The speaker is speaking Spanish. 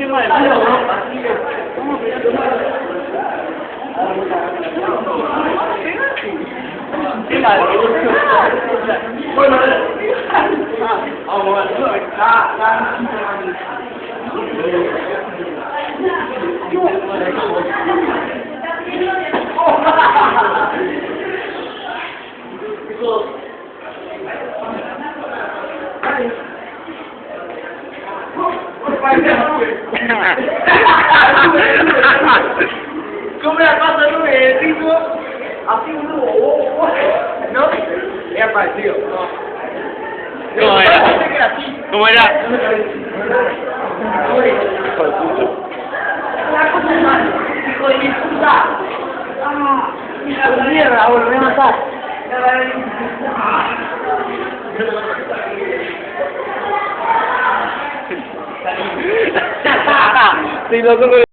encima del muro, ¿no? Bueno, vamos a ver. ¿Cómo la pasa el tipo? Así ¿no? Es parecido. ¿Cómo era? ¿Cómo era? Hijo de mi puta. Mierda, lo voy a matar. Sí, loco.